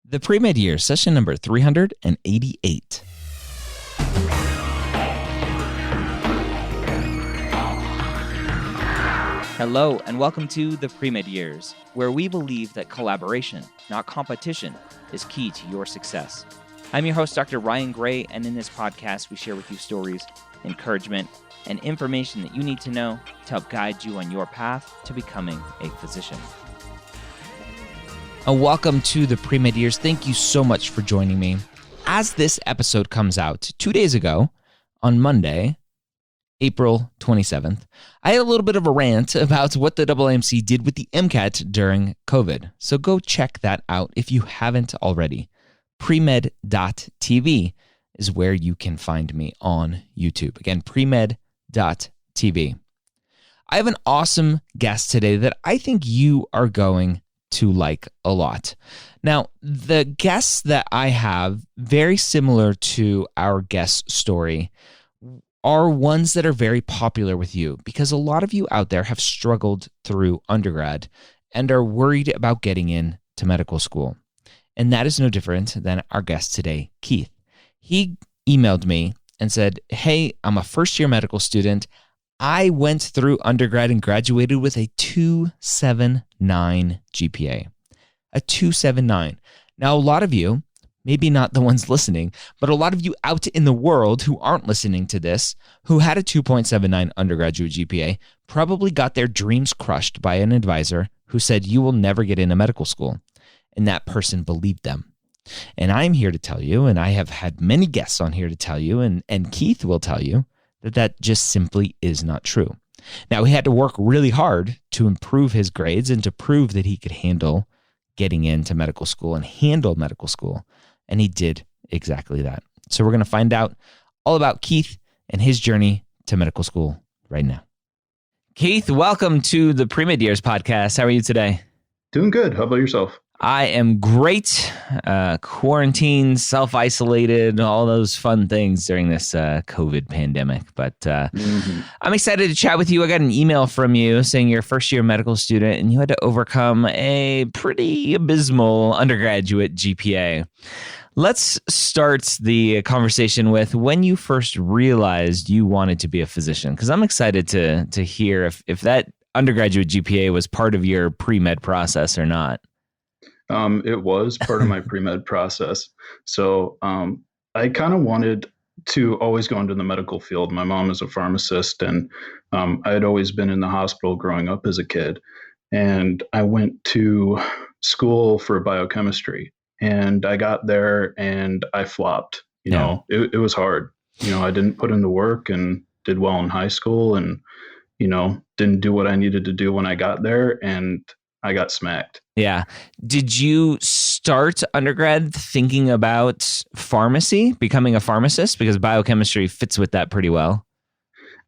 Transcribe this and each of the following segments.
The Premed Year, session number 388. Hello, and welcome to the Premed Years, where we believe that collaboration, not competition, is key to your success. I'm your host, Dr. Ryan Gray, and in this podcast, we share with you stories, encouragement, and information that you need to know to help guide you on your path to becoming a physician. Welcome to the Premed Years. Thank you so much for joining me. As this episode comes out 2 days ago, on Monday, April 27th, I had a little bit of a rant about what the AAMC did with the MCAT during COVID. So go check that out if you haven't already. Premed.tv is where you can find me on YouTube. Again, premed.tv. I have an awesome guest today that I think you are going to like a lot. Now, the guests that I have, very similar to our guest story, are ones that are very popular with you because a lot of you out there have struggled through undergrad and are worried about getting into medical school. And that is no different than our guest today, Keith. He emailed me and said, "Hey, I'm a first-year medical student. I went through undergrad and graduated with a 2.79 GPA. A 2.79. Now, a lot of you, maybe not the ones listening, but a lot of you out in the world who aren't listening to this, who had a 2.79 undergraduate GPA, probably got their dreams crushed by an advisor who said, you will never get into medical school. And that person believed them. And I'm here to tell you, and I have had many guests on here to tell you, and Keith will tell you, that just simply is not true. Now, he had to work really hard to improve his grades and to prove that he could handle getting into medical school and handle medical school. And he did exactly that. So we're going to find out all about Keith and his journey to medical school right now. Keith, welcome to the Premed Years podcast. How are you today? Doing good. How about yourself? I am great. Quarantined, self-isolated, all those fun things during this COVID pandemic. But I'm excited to chat with you. I got an email from you saying you're a first-year medical student and you had to overcome a pretty abysmal undergraduate GPA. Let's start the conversation with when you first realized you wanted to be a physician, because I'm excited to hear if that undergraduate GPA was part of your pre-med process or not. It was part of my pre-med process. So I kind of wanted to always go into the medical field. My mom is a pharmacist, and I had always been in the hospital growing up as a kid. And I went to school for biochemistry, and I got there and I flopped. You know, it was hard. You know, I didn't put in the work and did well in high school, and didn't do what I needed to do when I got there, and I got smacked. Yeah. Did you start undergrad thinking about pharmacy, becoming a pharmacist? Because biochemistry fits with that pretty well.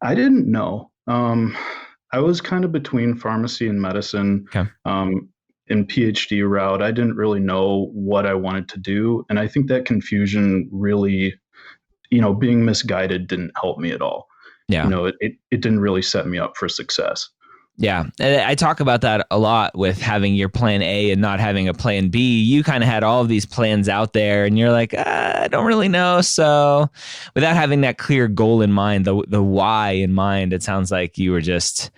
I didn't know. I was kind of between pharmacy and medicine. Okay. In PhD route. I didn't really know what I wanted to do. And I think that confusion really, being misguided didn't help me at all. Yeah. It didn't really set me up for success. Yeah. I talk about that a lot with having your plan A and not having a plan B. You kind of had all of these plans out there and you're like, I don't really know. So without having that clear goal in mind, the why in mind, it sounds like you were just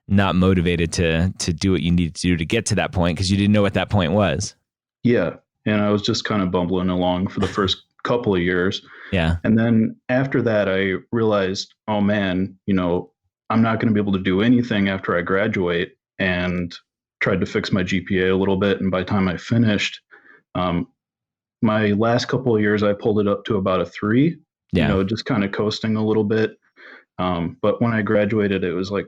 not motivated to do what you needed to do to get to that point because you didn't know what that point was. Yeah. And I was just kind of bumbling along for the first couple of years. Yeah. And then after that, I realized, oh man, I'm not going to be able to do anything after I graduate, and tried to fix my GPA a little bit. And by the time I finished, my last couple of years, I pulled it up to about a 3, just kind of coasting a little bit. But when I graduated, it was like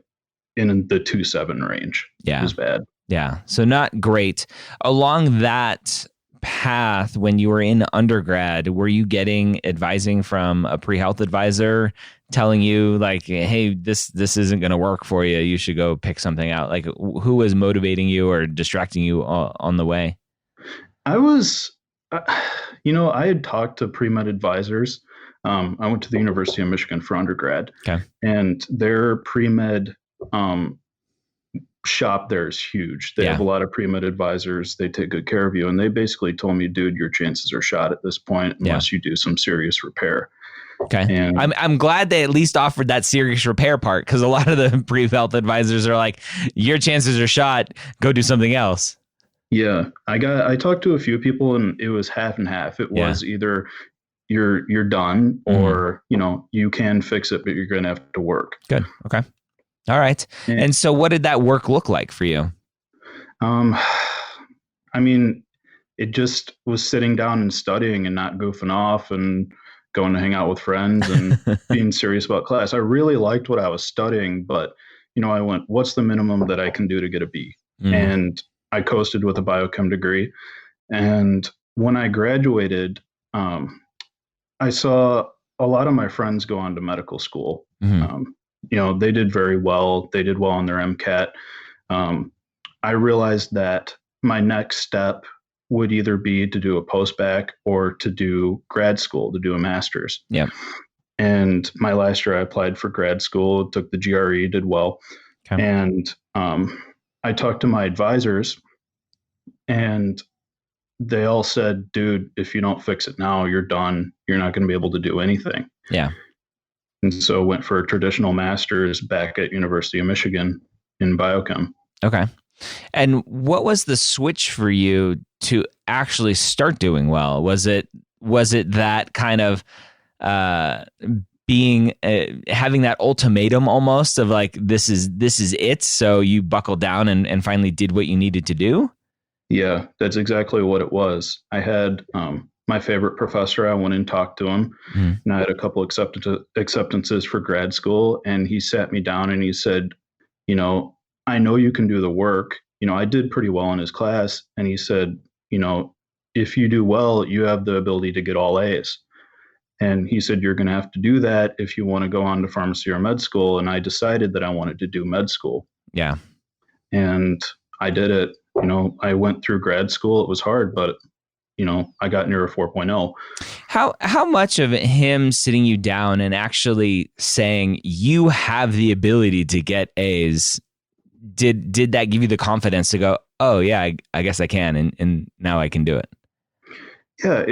in the 2.7 range. Yeah. It was bad. Yeah. So not great. Along that path, when you were in undergrad, were you getting advising from a pre-health advisor telling you like, hey, this isn't going to work for you. You should go pick something out. Like, who was motivating you or distracting you on the way? I was, I had talked to Premed Advisors. I went to the University of Michigan for undergrad. Okay. And their pre-med shop there is huge. They Yeah. have a lot of Premed Advisors. They take good care of you. And they basically told me, dude, your chances are shot at this point unless you do some serious repair. Okay. And I'm glad they at least offered that serious repair part, because a lot of the pre-health advisors are like, your chances are shot, go do something else. yeah, I talked to a few people and it was half and half. It was either you're done or, you can fix it, but you're going to have to work. Good. Okay. All right. And so what did that work look like for you? I mean, it just was sitting down and studying and not goofing off and going to hang out with friends and being serious about class. I really liked what I was studying, but I went, what's the minimum that I can do to get a B? And I coasted with a biochem degree. And when I graduated, I saw a lot of my friends go on to medical school. They did very well. They did well on their MCAT. I realized that my next step would either be to do a post-bac or to do grad school, to do a master's. Yeah. And my last year I applied for grad school, took the GRE, did well. Okay. And I talked to my advisors and they all said, dude, if you don't fix it now, you're done. You're not going to be able to do anything. Yeah. And so went for a traditional master's back at University of Michigan in biochem. Okay. And what was the switch for you to actually start doing well? Was it that kind of being having that ultimatum almost of like, this is it, so you buckled down and finally did what you needed to do? Yeah, that's exactly what it was. I had my favorite professor. I went and talked to him, and I had a couple acceptances for grad school, and he sat me down and he said, I know you can do the work. I did pretty well in his class. And he said, if you do well, you have the ability to get all A's. And he said, you're going to have to do that if you want to go on to pharmacy or med school. And I decided that I wanted to do med school. Yeah. And I did it. I went through grad school. It was hard, but I got near a 4.0. How much of him sitting you down and actually saying you have the ability to get A's, did that give you the confidence to go, oh yeah, I guess I can, and now I can do it? Yeah,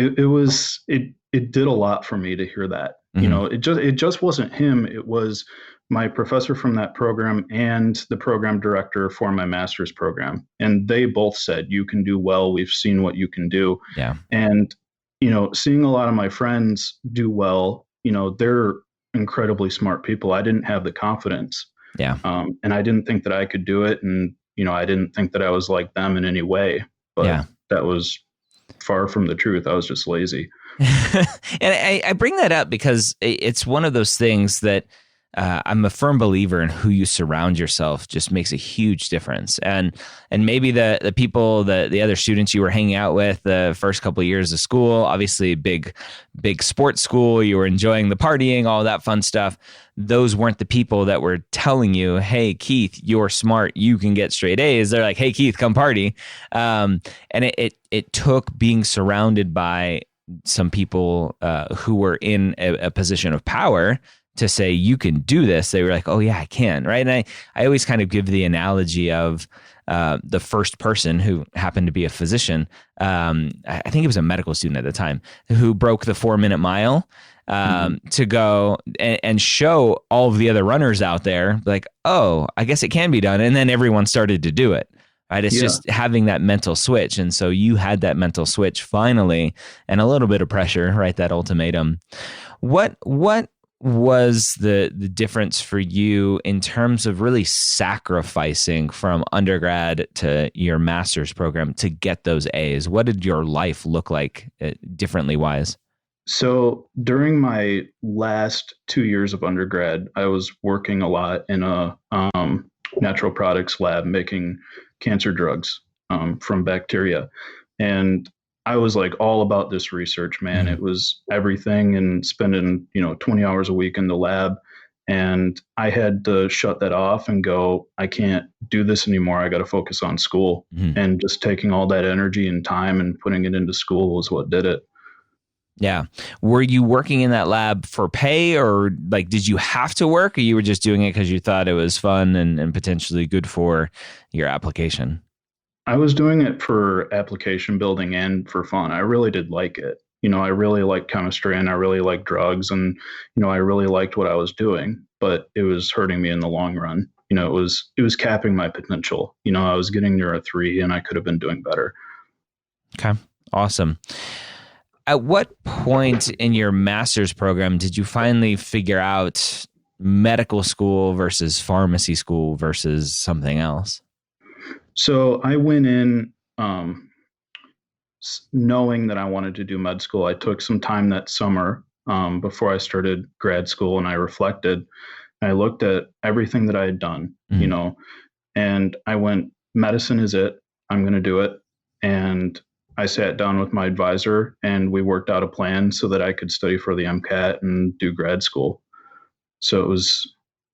it did a lot for me to hear that. It just wasn't him. It was my professor from that program and the program director for my master's program. And they both said, you can do well. We've seen what you can do. Yeah. And, seeing a lot of my friends do well, they're incredibly smart people. I didn't have the confidence. Yeah. And I didn't think that I could do it. And, I didn't think that I was like them in any way, but that was far from the truth. I was just lazy. And I bring that up because it's one of those things that I'm a firm believer in who you surround yourself just makes a huge difference. And maybe the people, the other students you were hanging out with the first couple of years of school, obviously big sports school, you were enjoying the partying, all that fun stuff. Those weren't the people that were telling you, hey, Keith, you're smart, you can get straight A's. They're like, hey, Keith, come party. And it took being surrounded by some people who were in a position of power to say, you can do this. They were like, oh yeah, I can. Right. And I always kind of give the analogy of the first person who happened to be a physician. I think he was a medical student at the time who broke the 4-minute mile to go and show all of the other runners out there like, oh, I guess it can be done. And then everyone started to do it. Right. It's just having that mental switch. And so you had that mental switch finally, and a little bit of pressure, right? That ultimatum. What was the difference for you in terms of really sacrificing from undergrad to your master's program to get those A's? What did your life look like differently wise? So during my last 2 years of undergrad, I was working a lot in a natural products lab making cancer drugs from bacteria. And I was like all about this research, man. Mm-hmm. It was everything, and spending, 20 hours a week in the lab. And I had to shut that off and go, I can't do this anymore. I got to focus on school. Mm-hmm. And just taking all that energy and time and putting it into school was what did it. Yeah. Were you working in that lab for pay, or like, did you have to work, or you were just doing it because you thought it was fun and potentially good for your application? I was doing it for application building and for fun. I really did like it. I really liked chemistry and I really liked drugs and, I really liked what I was doing, but it was hurting me in the long run. It was capping my potential. I was getting near a 3 and I could have been doing better. Okay. Awesome. At what point in your master's program did you finally figure out medical school versus pharmacy school versus something else? So I went in knowing that I wanted to do med school. I took some time that summer before I started grad school and I reflected. I looked at everything that I had done, and I went, medicine is it. I'm going to do it. And I sat down with my advisor and we worked out a plan so that I could study for the MCAT and do grad school. So it was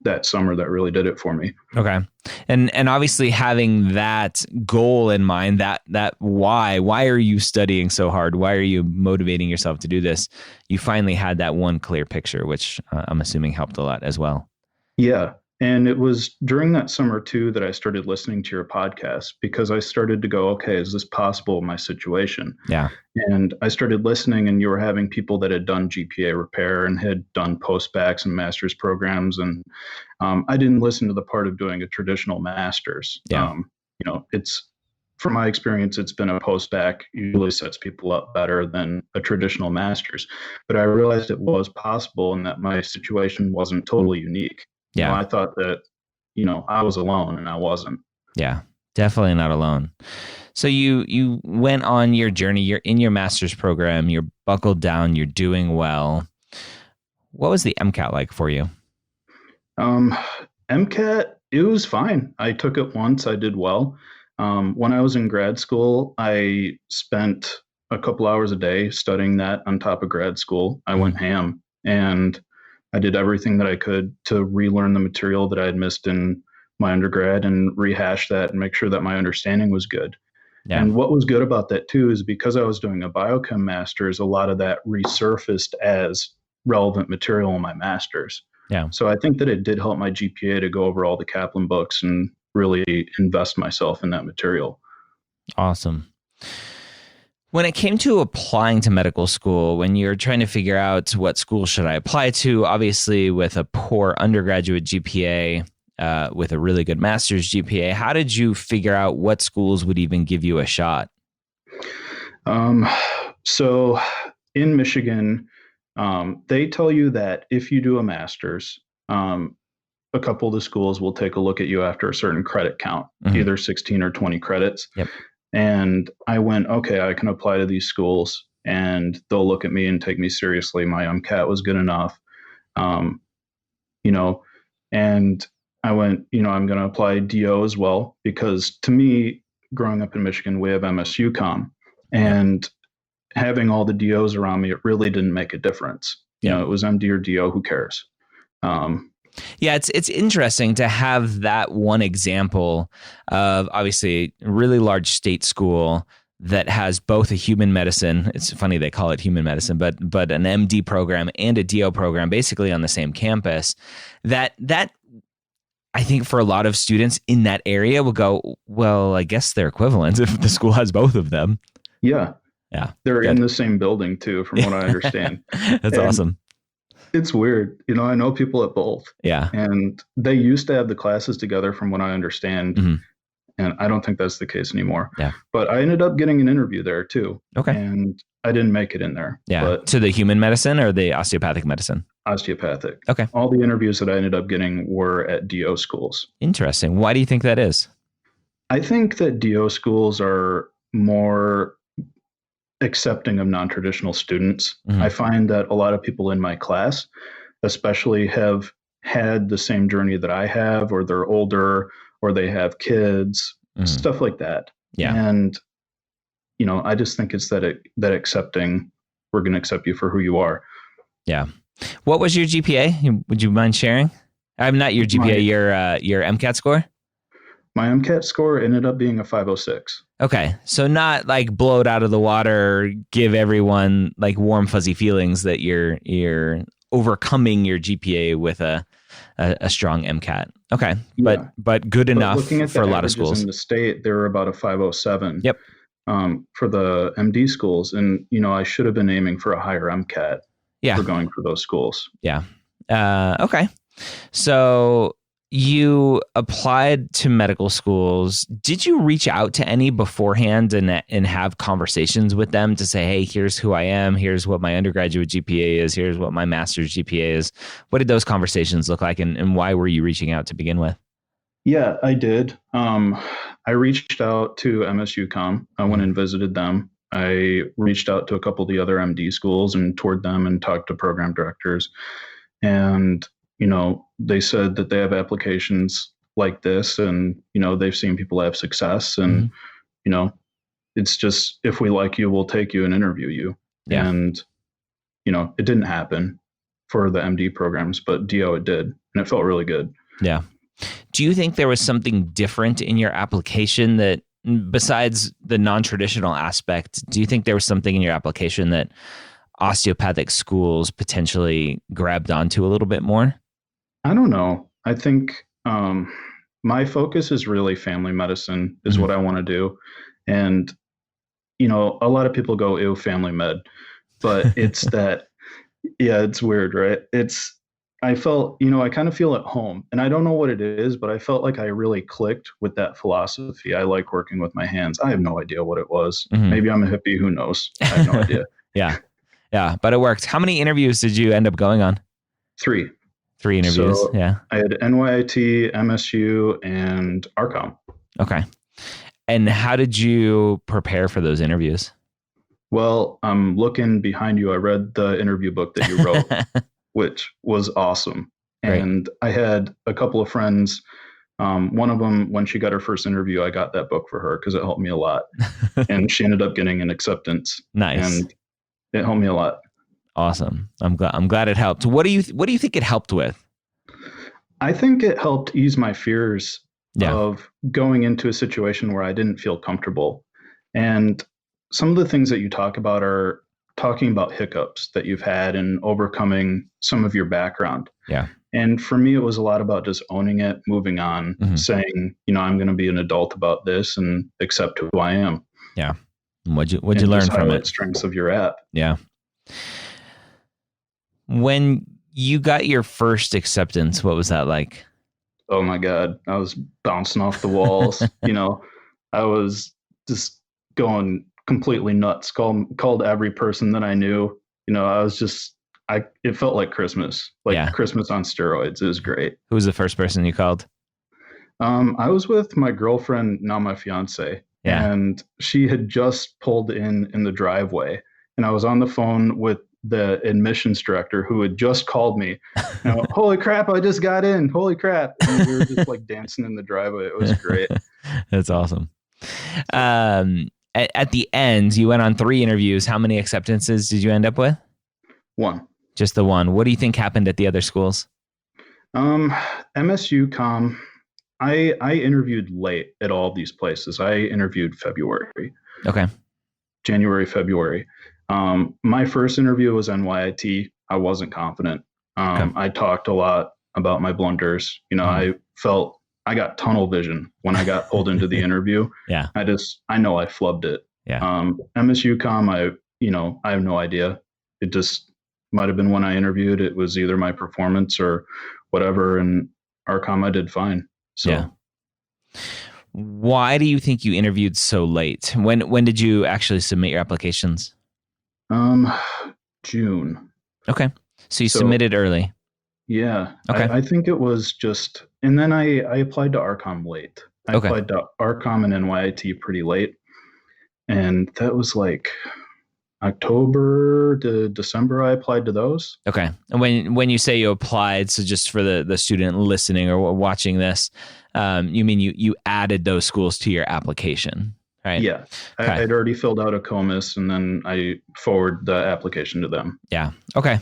that summer that really did it for me. Okay. And obviously having that goal in mind, that why are you studying so hard? Why are you motivating yourself to do this? You finally had that one clear picture, which I'm assuming helped a lot as well. Yeah. And it was during that summer too that I started listening to your podcast because I started to go, okay, is this possible in my situation? Yeah. And I started listening and you were having people that had done GPA repair and had done post-bacs and master's programs. And I didn't listen to the part of doing a traditional master's. Yeah. It's, from my experience, it's been a post-bac usually sets people up better than a traditional master's. But I realized it was possible and that my situation wasn't totally unique. Yeah. I thought that, I was alone and I wasn't. Yeah, definitely not alone. So you went on your journey, you're in your master's program, you're buckled down, you're doing well. What was the MCAT like for you? MCAT, it was fine. I took it once, I did well. When I was in grad school, I spent a couple hours a day studying that on top of grad school. I went ham and I did everything that I could to relearn the material that I had missed in my undergrad and rehash that and make sure that my understanding was good. Yeah. And what was good about that too is because I was doing a biochem master's, a lot of that resurfaced as relevant material in my master's. Yeah. So I think that it did help my GPA to go over all the Kaplan books and really invest myself in that material. Awesome. When it came to applying to medical school, when you're trying to figure out what school should I apply to, obviously with a poor undergraduate GPA, with a really good master's GPA, how did you figure out what schools would even give you a shot? So in Michigan, they tell you that if you do a master's, a couple of the schools will take a look at you after a certain credit count, either 16 or 20 credits. Yep. And I went, okay, I can apply to these schools and they'll look at me and take me seriously. My MCAT was good enough, and I went, I'm going to apply DO as well, because to me, growing up in Michigan, we have MSUCOM and having all the DOs around me, it really didn't make a difference. It was MD or DO, who cares? Yeah, it's interesting to have that one example of obviously a really large state school that has both a human medicine. It's funny they call it human medicine, but an MD program and a DO program basically on the same campus. That I think for a lot of students in that area will go, well, I guess they're equivalent if the school has both of them. Yeah. Yeah. They're in the same building too, from what I understand. That's awesome. It's weird. I know people at both. Yeah. And they used to have the classes together from what I understand. Mm-hmm. And I don't think that's the case anymore. Yeah. But I ended up getting an interview there too. Okay. And I didn't make it in there. Yeah. But to the human medicine or the osteopathic medicine? Osteopathic. Okay. All the interviews that I ended up getting were at DO schools. Interesting. Why do you think that is? I think that DO schools are more accepting of non-traditional students. Mm-hmm. I find that a lot of people in my class, especially, have had the same journey that I have, or they're older, or they have kids, stuff like that. Yeah. And, I just think it's that accepting, we're going to accept you for who you are. Yeah. What was your GPA? Would you mind sharing? I'm not your GPA, your MCAT score? My MCAT score ended up being a 506. Okay. So not like blow it out of the water, give everyone like warm, fuzzy feelings that you're overcoming your GPA with a strong MCAT. Okay. Yeah. But good enough looking at for the a lot of averages schools. in the state, they were about a 507 Yep. for the MD schools. And, I should have been aiming for a higher MCAT Yeah. for going for those schools. Yeah. Okay. So you applied to medical schools. Did you reach out to any beforehand and have conversations with them to say, hey, here's who I am. Here's what my undergraduate GPA is. Here's what my master's GPA is. What did those conversations look like, and why were you reaching out to begin with? Yeah, I did. I reached out to MSUcom. I went and visited them. I reached out to a couple of the other MD schools and toured them and talked to program directors. And, they said that they have applications like this and, they've seen people have success. And, it's just, if we like you, we'll take you and interview you. Yeah. And, it didn't happen for the MD programs, but DO it did. And it felt really good. Yeah. Do you think there was something different in your application that, besides the non-traditional aspect, do you think there was something in your application that osteopathic schools potentially grabbed onto a little bit more? I don't know. I think my focus is really family medicine is what I want to do. And, a lot of people go, ew, family med. But it's that, yeah, it's weird, right? I felt, I kind of feel at home. And I don't know what it is, but I felt like I really clicked with that philosophy. I like working with my hands. I have no idea what it was. Maybe I'm a hippie. Who knows? I have no idea. Yeah. Yeah. But it worked. How many interviews did you end up going on? 3. 3 interviews. So yeah. I had NYIT, MSU, and ARCOM. Okay. And how did you prepare for those interviews? Well, I'm looking behind you. I read the interview book that you wrote, which was awesome. Great. And I had a couple of friends. One of them, when she got her first interview, I got that book for her because it helped me a lot. And she ended up getting an acceptance. Nice. And it helped me a lot. Awesome. I'm glad it helped. What do you think it helped with? I think it helped ease my fears of going into a situation where I didn't feel comfortable. And some of the things that you talk about are talking about hiccups that you've had and overcoming some of your background. Yeah. And for me, it was a lot about just owning it, moving on, saying, I'm going to be an adult about this and accept who I am. Yeah. What'd you learn from it? Strengths of your app. Yeah. When you got your first acceptance, what was that like? Oh my God. I was bouncing off the walls. I was just going completely nuts. Called every person that I knew. I was just, it felt like Christmas, Christmas on steroids. It was great. Who was the first person you called? I was with my girlfriend, now my fiance. Yeah. And she had just pulled in the driveway, and I was on the phone with the admissions director who had just called me. Holy crap, I just got in. Holy crap. And we were just like dancing in the driveway. It was great. That's awesome. At the end, you went on 3 interviews. How many acceptances did you end up with? 1. Just the 1. What do you think happened at the other schools? MSUcom, I interviewed late at all of these places. I interviewed February. Okay. January, February. My first interview was NYIT. I wasn't confident. I talked a lot about my blunders. I felt I got tunnel vision when I got pulled into the interview. Yeah. I know I flubbed it. Yeah. MSUcom, I have no idea. It just might have been when I interviewed. It was either my performance or whatever. And ARCOM, I did fine. So. Yeah. Why do you think you interviewed so late? When did you actually submit your applications? June. Okay. So you submitted early. Yeah. Okay. I think it was just, and then I applied to ARCOM late. I applied to ARCOM and NYIT pretty late. And that was like October to December I applied to those. Okay. And when you say you applied, so just for the student listening or watching this, you mean you added those schools to your application, right? Yeah. Okay. I'd already filled out a COMIS and then I forwarded the application to them. Yeah. Okay.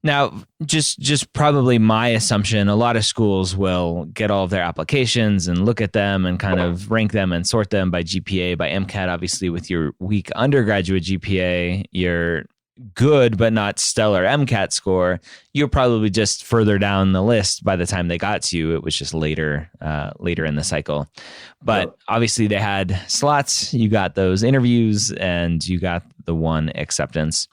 Now, just probably my assumption, a lot of schools will get all of their applications and look at them and kind of rank them and sort them by GPA, by MCAT. Obviously, with your weak undergraduate GPA, your good but not stellar MCAT score, you're probably just further down the list by the time they got to you. It was just later in the cycle. But obviously, they had slots. You got those interviews and you got the one acceptance.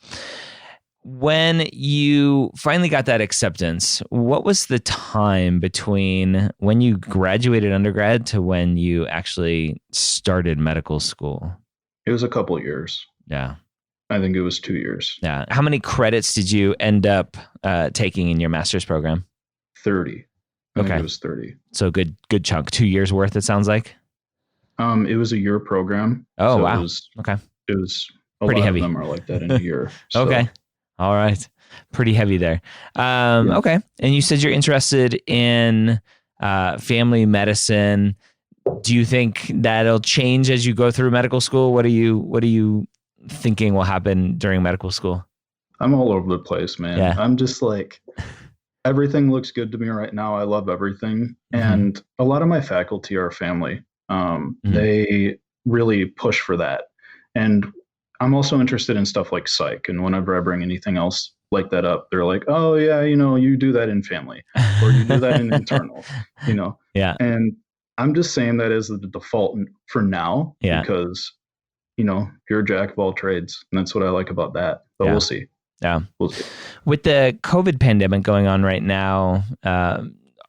When you finally got that acceptance, what was the time between when you graduated undergrad to when you actually started medical school? It was a couple of years. Yeah. I think it was 2 years. Yeah. How many credits did you end up taking in your master's program? 30. I think it was 30. So good chunk. 2 years worth, it sounds like? It was a year program. Oh, so wow. It was pretty heavy. A lot of them are like that in a year. So. Okay. All right. Pretty heavy there. Okay. And you said you're interested in family medicine. Do you think that'll change as you go through medical school? What are you thinking will happen during medical school? I'm all over the place, man. Yeah. I'm just like, everything looks good to me right now. I love everything. Mm-hmm. And a lot of my faculty are family. They really push for that. And I'm also interested in stuff like psych. And whenever I bring anything else like that up, they're like, oh yeah, you do that in family or you do that in internal, Yeah. And I'm just saying that as the default for now, because, you're a jack of all trades. And that's what I like about that, but we'll see. Yeah. We'll see. With the COVID pandemic going on right now,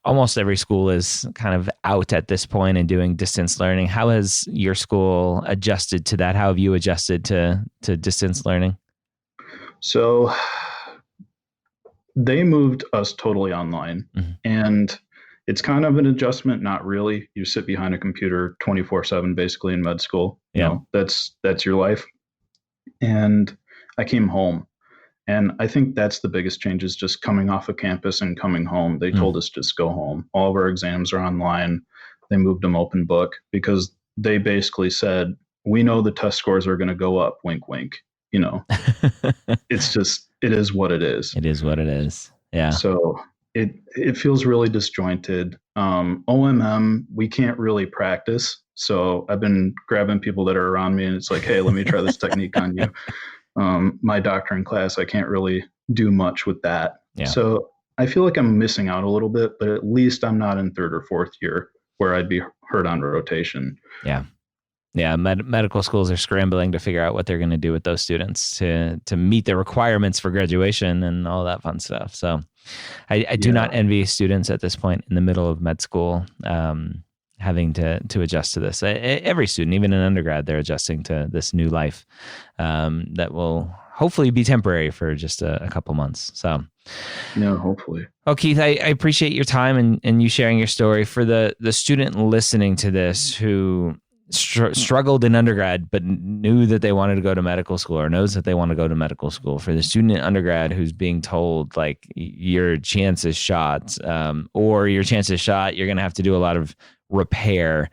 almost every school is kind of out at this point and doing distance learning. How has your school adjusted to that? How have you adjusted to distance learning? So they moved us totally online, and it's kind of an adjustment. Not really. You sit behind a computer 24/7, basically in med school. That's your life. And I came home. And I think that's the biggest change is just coming off of campus and coming home. They told us just go home. All of our exams are online. They moved them open book because they basically said, we know the test scores are going to go up. Wink, wink. It's just, it is what it is. It is what it is. Yeah. So it feels really disjointed. OMM, we can't really practice. So I've been grabbing people that are around me and it's like, hey, let me try this technique on you. My doctrine class, I can't really do much with that. Yeah. So I feel like I'm missing out a little bit, but at least I'm not in third or fourth year where I'd be hurt on rotation. Yeah. Yeah. Medical schools are scrambling to figure out what they're going to do with those students to meet the requirements for graduation and all that fun stuff. So I do not envy students at this point in the middle of med school, having to adjust to this. Every student, even in undergrad, they're adjusting to this new life that will hopefully be temporary for just a couple months. So, hopefully. Oh, Keith, I appreciate your time and you sharing your story. For the student listening to this who struggled in undergrad but knew that they wanted to go to medical school or knows that they want to go to medical school, for the student in undergrad who's being told like your chance is shot, or your chance is shot, you're going to have to do a lot of repair.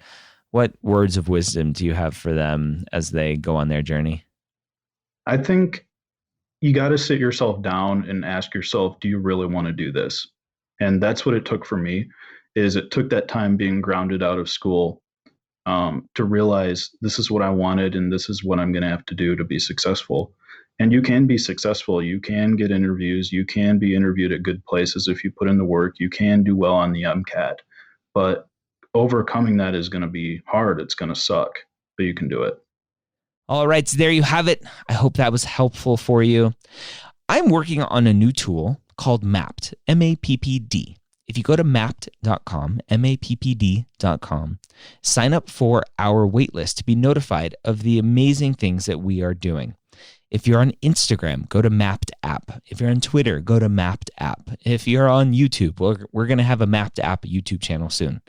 What words of wisdom do you have for them as they go on their journey? I think you got to sit yourself down and ask yourself, do you really want to do this? And that's what it took for me, is it took that time being grounded out of school to realize this is what I wanted and this is what I'm going to have to do to be successful. And you can be successful. You can get interviews. You can be interviewed at good places if you put in the work. You can do well on the MCAT. But overcoming that is going to be hard. It's going to suck, but you can do it. All right, so there you have it. I hope that was helpful for you. I'm working on a new tool called Mappd, M-A-P-P-D. If you go to mappd.com, mappd.com, sign up for our waitlist to be notified of the amazing things that we are doing. If you're on Instagram, go to Mappd app. If you're on Twitter, go to Mappd app. If you're on YouTube, we're going to have a Mappd app YouTube channel soon.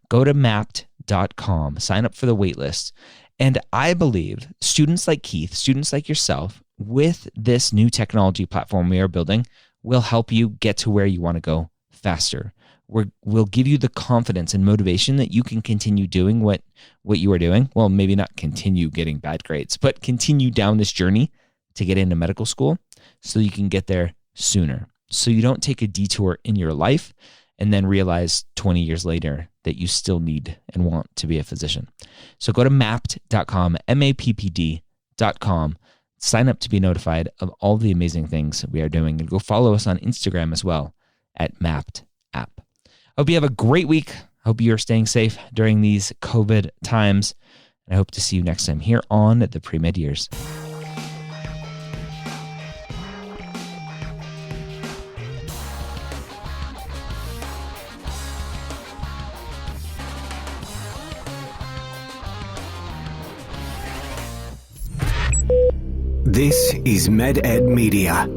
Go to mappd.com, sign up for the waitlist. And I believe students like Keith, students like yourself, with this new technology platform we are building, will help you get to where you want to go faster. We'll give you the confidence and motivation that you can continue doing what you are doing. Well, maybe not continue getting bad grades, but continue down this journey to get into medical school so you can get there sooner. so you don't take a detour in your life and then realize 20 years later that you still need and want to be a physician. So go to mappd.com, mappd.com, sign up to be notified of all the amazing things we are doing, and go follow us on Instagram as well at mapped app. Hope you have a great week. Hope you are staying safe during these COVID times. And I hope to see you next time here on the Premed Years. This is MedEd Media.